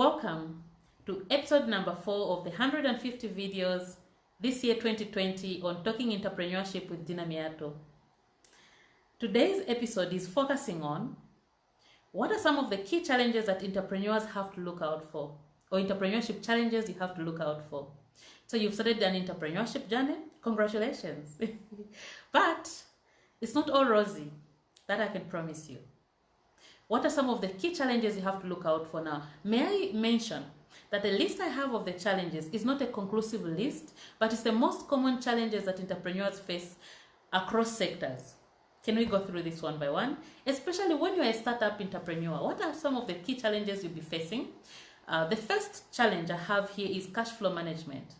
Welcome to episode number 4 of the 150 videos this year 2020 on Talking Entrepreneurship with Dinah Miyato. Today's episode is focusing on what are some of the key challenges that entrepreneurs have to look out for, or entrepreneurship challenges you have to look out for. So you've started an entrepreneurship journey, congratulations. But it's not all rosy, that I can promise you. What are some of the key challenges you have to look out for now? May I mention that the list I have of the challenges is not a conclusive list, but it's the most common challenges that entrepreneurs face across sectors. Can we go through this one by one? Especially when you're a startup entrepreneur, what are some of the key challenges you'll be facing? The first challenge I have here is cash flow management.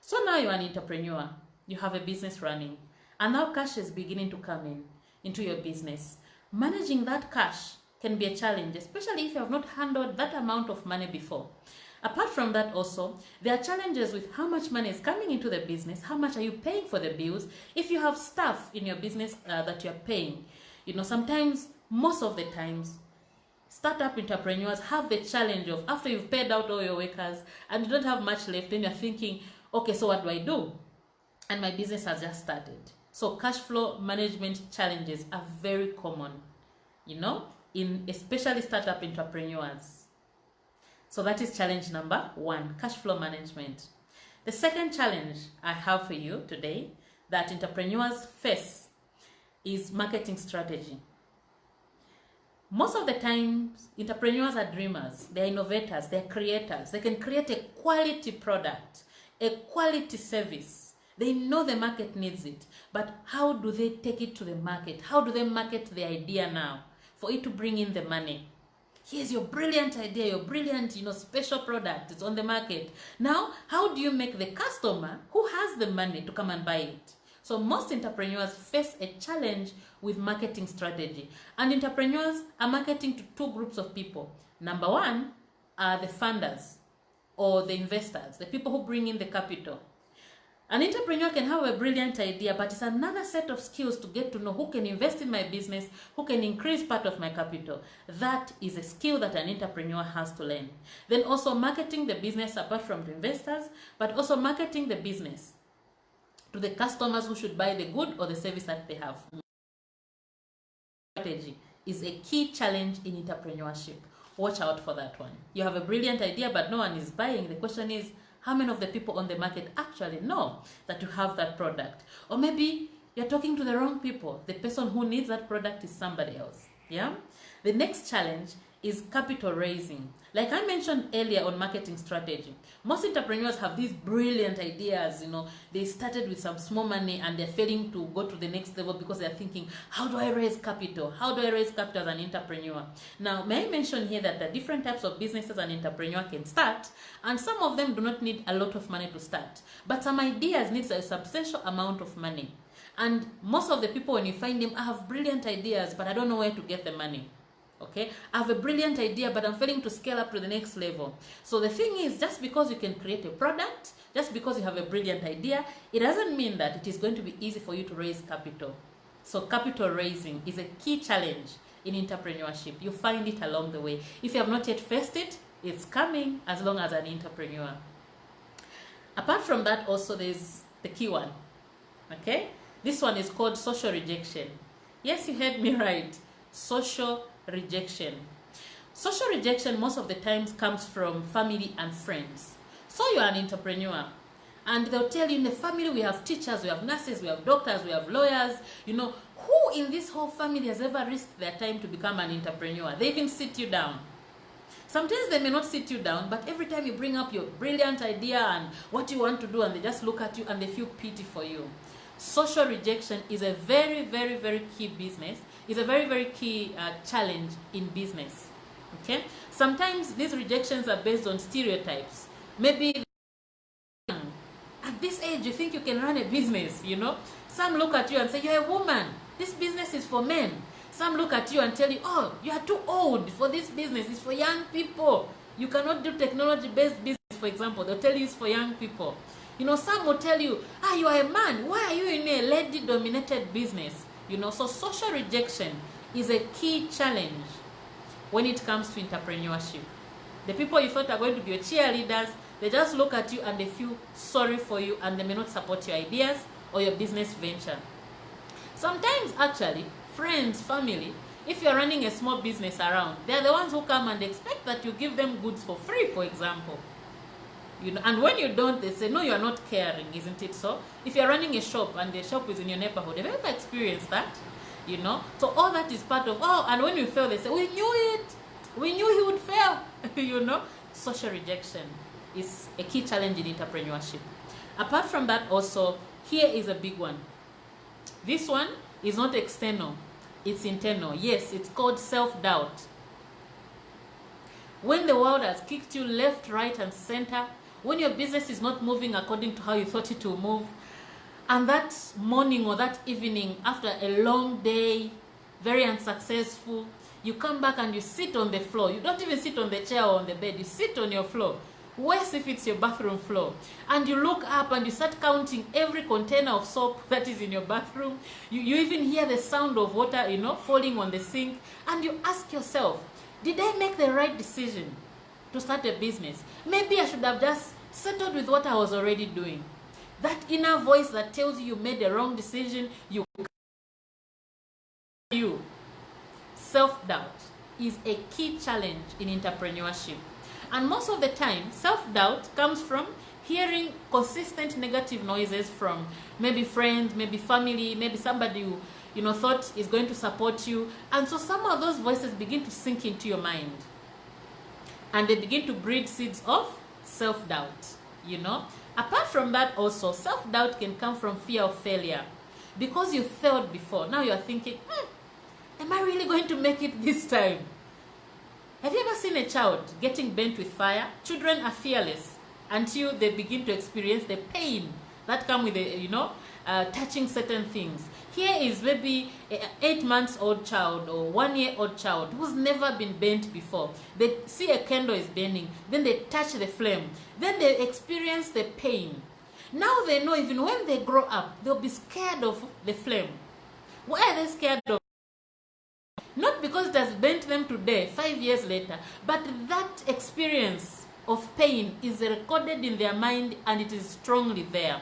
So now you're an entrepreneur, you have a business running, and now cash is beginning to come into your business. Managing that cash can be a challenge, especially if you have not handled that amount of money before. Apart from that also, there are challenges with how much money is coming into the business, how much are you paying for the bills, if you have staff in your business that you're paying. Sometimes, most of the times, startup entrepreneurs have the challenge of after you've paid out all your workers and you don't have much left, then you're thinking, okay, so what do I do? And my business has just started. So cash flow management challenges are very common, in especially startup entrepreneurs. So that is challenge number 1, cash flow management. The second challenge I have for you today that entrepreneurs face is marketing strategy. Most of the time, entrepreneurs are dreamers, they're innovators, they're creators. They can create a quality product, a quality service. They know the market needs it, but how do they take it to the market? How do they market the idea now for it to bring in the money? Here's your brilliant idea, your brilliant, special product. It's on the market. Now, how do you make the customer who has the money to come and buy it? So most entrepreneurs face a challenge with marketing strategy. And entrepreneurs are marketing to 2 groups of people. Number 1 are the funders or the investors, the people who bring in the capital. An entrepreneur can have a brilliant idea, but it's another set of skills to get to know who can invest in my business, who can increase part of my capital. That is a skill that an entrepreneur has to learn. Then also marketing the business apart from the investors, but also marketing the business to the customers who should buy the good or the service that they have. Strategy is a key challenge in entrepreneurship. Watch out for that one. You have a brilliant idea, but no one is buying. The question is, how many of the people on the market actually know that you have that product? Or maybe you're talking to the wrong people. The person who needs that product is somebody else. Yeah. The next challenge is capital raising. Like I mentioned earlier on marketing strategy, most entrepreneurs have these brilliant ideas. They started with some small money and they're failing to go to the next level because they're thinking, how do I raise capital? How do I raise capital as an entrepreneur? Now, may I mention here that the different types of businesses an entrepreneur can start, and some of them do not need a lot of money to start, but some ideas need a substantial amount of money. And most of the people, when you find them, I have brilliant ideas, but I don't know where to get the money. Okay, I have a brilliant idea, but I'm failing to scale up to the next level. So the thing is, just because you can create a product, just because you have a brilliant idea, it doesn't mean that it is going to be easy for you to raise capital. So capital raising is a key challenge in entrepreneurship. You find it along the way. If you have not yet faced it, it's coming as long as an entrepreneur. Apart from that, also there's the key one. Okay, this one is called social rejection. Yes, you heard me right. Social rejection. Social rejection most of the times comes from family and friends. So you're an entrepreneur and they'll tell you, in the family we have teachers, we have nurses, we have doctors, we have lawyers. Who in this whole family has ever risked their time to become an entrepreneur? They even sit you down. Sometimes they may not sit you down, but every time you bring up your brilliant idea and what you want to do, and they just look at you and they feel pity for you. Social rejection is a very, very, very key business. It's a very, very key challenge in business. Okay. Sometimes these rejections are based on stereotypes. Maybe at this age you think you can run a business. Some look at you and say, you're a woman. This business is for men. Some look at you and tell you, oh, you are too old for this business. It's for young people. You cannot do technology-based business, for example. They'll tell you it's for young people. Some will tell you, you are a man. Why are you in a lady-dominated business? So social rejection is a key challenge when it comes to entrepreneurship. The people you thought are going to be your cheerleaders, they just look at you and they feel sorry for you, and they may not support your ideas or your business venture. Sometimes, actually, friends, family, if you're running a small business around, they're the ones who come and expect that you give them goods for free, for example. You know, and when you don't, they say, no, you're not caring, isn't it so? If you're running a shop and the shop is in your neighborhood, have you ever experienced that? You know, so all that is part of, oh, and when you fail, they say, we knew it. We knew he would fail. You know, social rejection is a key challenge in entrepreneurship. Apart from that, also, here is a big one. This one is not external, it's internal. Yes, it's called self-doubt. When the world has kicked you left, right, and center, when your business is not moving according to how you thought it will move, and that morning or that evening, after a long day, very unsuccessful, you come back and you sit on the floor. You don't even sit on the chair or on the bed. You sit on your floor. Worse if it's your bathroom floor. And you look up and you start counting every container of soap that is in your bathroom. You even hear the sound of water, you know, falling on the sink. And you ask yourself, did I make the right decision to start a business? Maybe I should have just settled with what I was already doing. That inner voice that tells you made the wrong decision, you. Self-doubt is a key challenge in entrepreneurship. And most of the time, self-doubt comes from hearing consistent negative noises from maybe friends, maybe family, maybe somebody who thought is going to support you. And so some of those voices begin to sink into your mind. And they begin to breed seeds of self-doubt, you know. Apart from that also, self-doubt can come from fear of failure. Because you failed before, now you're thinking, am I really going to make it this time? Have you ever seen a child getting burnt with fire? Children are fearless until they begin to experience the pain that comes with, touching certain things. Here is maybe an 8-month-old child or 1-year-old child who's never been burnt before. They see a candle is burning, then they touch the flame, then they experience the pain. Now they know even when they grow up, they'll be scared of the flame. Why are they scared of? Not because it has burnt them today, 5 years later, but that experience of pain is recorded in their mind and it is strongly there.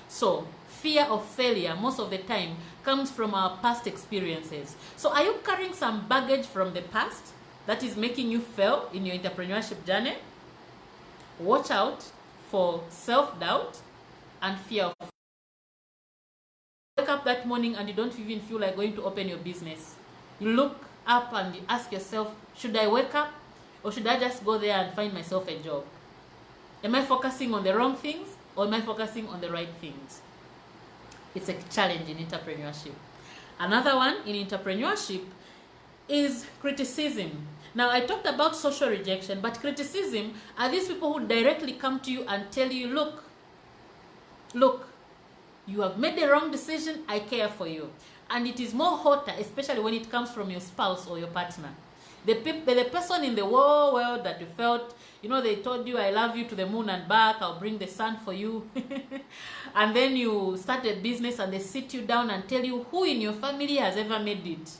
So, fear of failure most of the time comes from our past experiences. So, are you carrying some baggage from the past that is making you fail in your entrepreneurship journey? Watch out for self-doubt and fear of failure. Wake up that morning and you don't even feel like going to open your business. You look up and you ask yourself, should I wake up or should I just go there and find myself a job? Am I focusing on the wrong things or am I focusing on the right things? It's a challenge in entrepreneurship. Another one in entrepreneurship is criticism. Now, I talked about social rejection, but criticism are these people who directly come to you and tell you, look, you have made the wrong decision, I care for you. And it is more hotter, especially when it comes from your spouse or your partner. The person in the whole world that you felt, they told you, I love you to the moon and back, I'll bring the sun for you. And then you start a business and they sit you down and tell you who in your family has ever made it.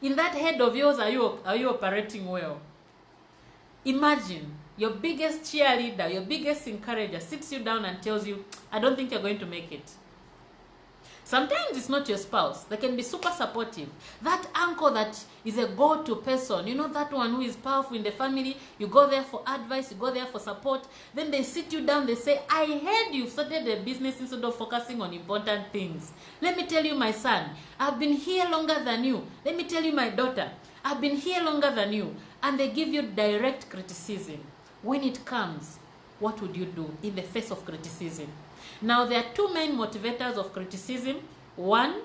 In that head of yours, are you operating well? Imagine your biggest cheerleader, your biggest encourager sits you down and tells you, I don't think you're going to make it. Sometimes it's not your spouse. They can be super supportive. That uncle that is a go-to person, that one who is powerful in the family, you go there for advice, you go there for support. Then they sit you down, they say, I heard you've started a business instead of focusing on important things. Let me tell you, my son, I've been here longer than you. Let me tell you, my daughter, I've been here longer than you. And they give you direct criticism. When it comes, what would you do in the face of criticism? Now, there are two main motivators of criticism. One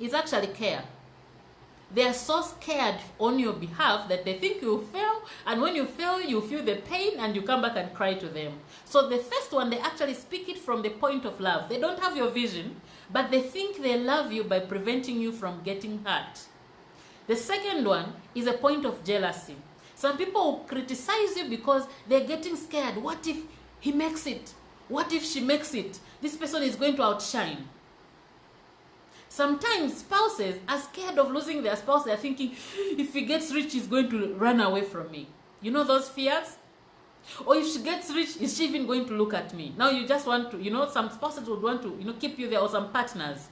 is actually care. They are so scared on your behalf that they think you'll fail, and when you fail, you feel the pain and you come back and cry to them. So the first one, they actually speak it from the point of love. They don't have your vision, but they think they love you by preventing you from getting hurt. The second one is a point of jealousy. Some people will criticize you because they're getting scared. What if he makes it? What if she makes it? This person is going to outshine. Sometimes spouses are scared of losing their spouse. They're thinking, if he gets rich, he's going to run away from me. You know those fears? Or if she gets rich, is she even going to look at me? Now you just want to, some spouses would want to, keep you there, or some partners.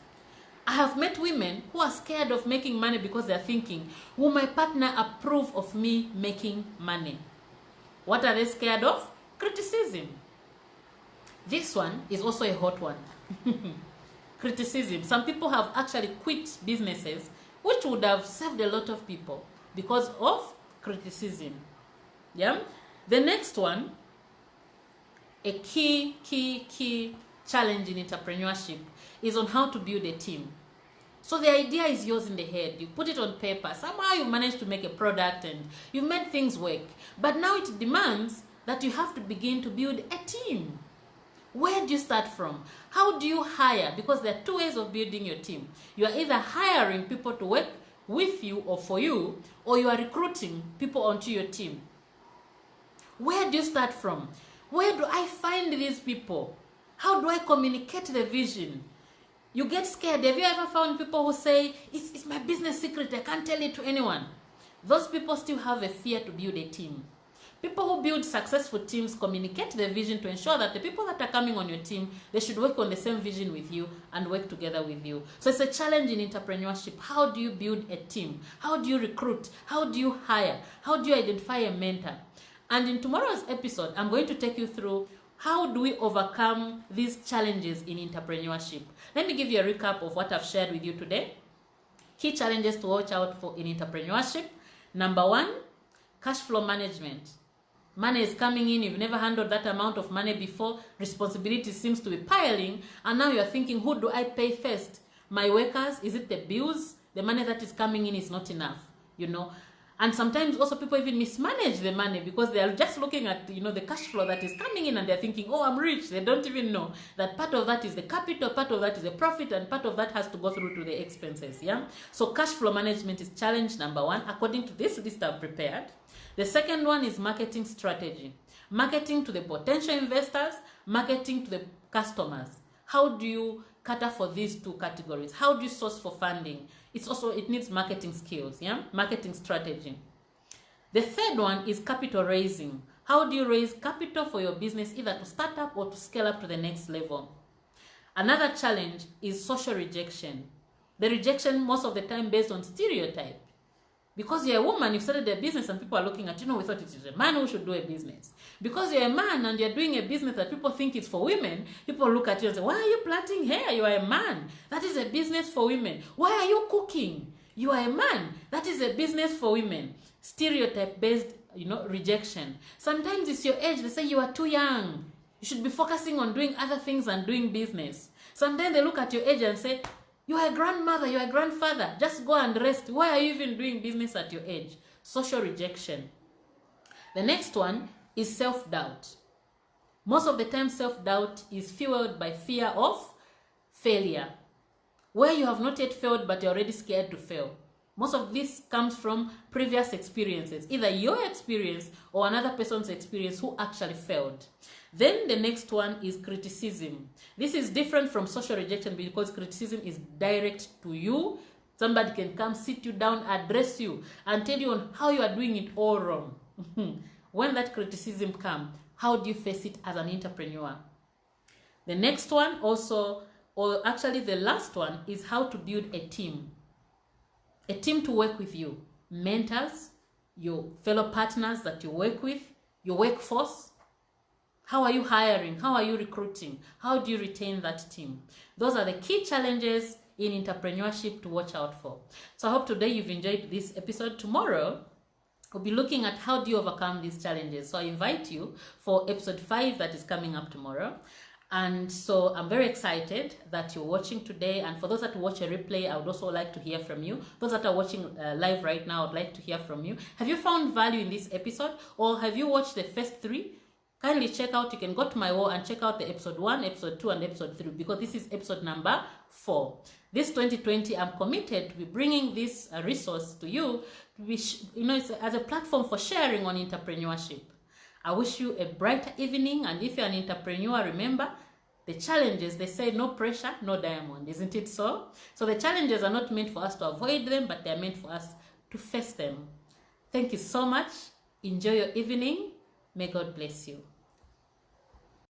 I have met women who are scared of making money because they're thinking, will my partner approve of me making money? What are they scared of? Criticism. This one is also a hot one. Criticism. Some people have actually quit businesses which would have saved a lot of people because of criticism. Yeah. The next one, a key challenge in entrepreneurship is on how to build a team. So the idea is yours in the head. You put it on paper. Somehow you manage to make a product and you've made things work. But now it demands that you have to begin to build a team. Where do you start from? How do you hire? Because there are two ways of building your team. You are either hiring people to work with you or for you, or you are recruiting people onto your team. Where do you start from? Where do I find these people? How do I communicate the vision? You get scared. Have you ever found people who say, it's my business secret, I can't tell it to anyone? Those people still have a fear to build a team. People who build successful teams communicate the vision to ensure that the people that are coming on your team, they should work on the same vision with you and work together with you. So it's a challenge in entrepreneurship. How do you build a team? How do you recruit? How do you hire? How do you identify a mentor? And in tomorrow's episode, I'm going to take you through how do we overcome these challenges in entrepreneurship. Let me give you a recap of what I've shared with you today. Key challenges to watch out for in entrepreneurship. Number one, cash flow management. Money is coming in, you've never handled that amount of money before, responsibility seems to be piling, and now you're thinking, who do I pay first? My workers? Is it the bills? The money that is coming in is not enough, And sometimes also people even mismanage the money because they are just looking at, the cash flow that is coming in and they're thinking, oh, I'm rich. They don't even know that part of that is the capital, part of that is the profit, and part of that has to go through to the expenses, yeah? So cash flow management is challenge number one, according to this list I've prepared. The second one is marketing strategy. Marketing to the potential investors, marketing to the customers. How do you cater for these two categories? How do you source for funding? It needs marketing skills, yeah? Marketing strategy. The third one is capital raising. How do you raise capital for your business, either to start up or to scale up to the next level? Another challenge is social rejection. The rejection most of the time based on stereotype. Because you're a woman, you've started a business and people are looking at, we thought it is a man who should do a business. Because you're a man and you're doing a business that people think is for women, people look at you and say, why are you plaiting hair? You are a man. That is a business for women. Why are you cooking? You are a man. That is a business for women. Stereotype-based, rejection. Sometimes it's your age. They say you are too young. You should be focusing on doing other things than doing business. Sometimes they look at your age and say, you are a grandmother, you are a grandfather. Just go and rest. Why are you even doing business at your age? Social rejection. The next one is self-doubt. Most of the time, self-doubt is fueled by fear of failure. Where you have not yet failed, but you're already scared to fail. Most of this comes from previous experiences, either your experience or another person's experience who actually failed. Then the next one is criticism. This is different from social rejection because criticism is direct to you. Somebody can come, sit you down, address you, and tell you on how you are doing it all wrong. When that criticism comes, how do you face it as an entrepreneur? The next one also, or actually the last one, is how to build a team. A team to work with you. Mentors, your fellow partners that you work with, your workforce. How are you hiring? How are you recruiting? How do you retain that team? Those are the key challenges in entrepreneurship to watch out for. So I hope today you've enjoyed this episode. Tomorrow, we'll be looking at how do you overcome these challenges. So I invite you for episode 5 that is coming up tomorrow. And so I'm very excited that you're watching today. And for those that watch a replay, I would also like to hear from you. Those that are watching live right now, I'd like to hear from you. Have you found value in this episode? Or have you watched the first 3? Kindly check out, you can go to my wall and check out the episode 1, episode 2, and episode 3, because this is episode number 4. This 2020, I'm committed to be bringing this resource to you, to be, as a platform for sharing on entrepreneurship. I wish you a brighter evening, and if you're an entrepreneur, remember, the challenges, they say no pressure, no diamond, isn't it so? So the challenges are not meant for us to avoid them, but they're meant for us to face them. Thank you so much. Enjoy your evening. May God bless you.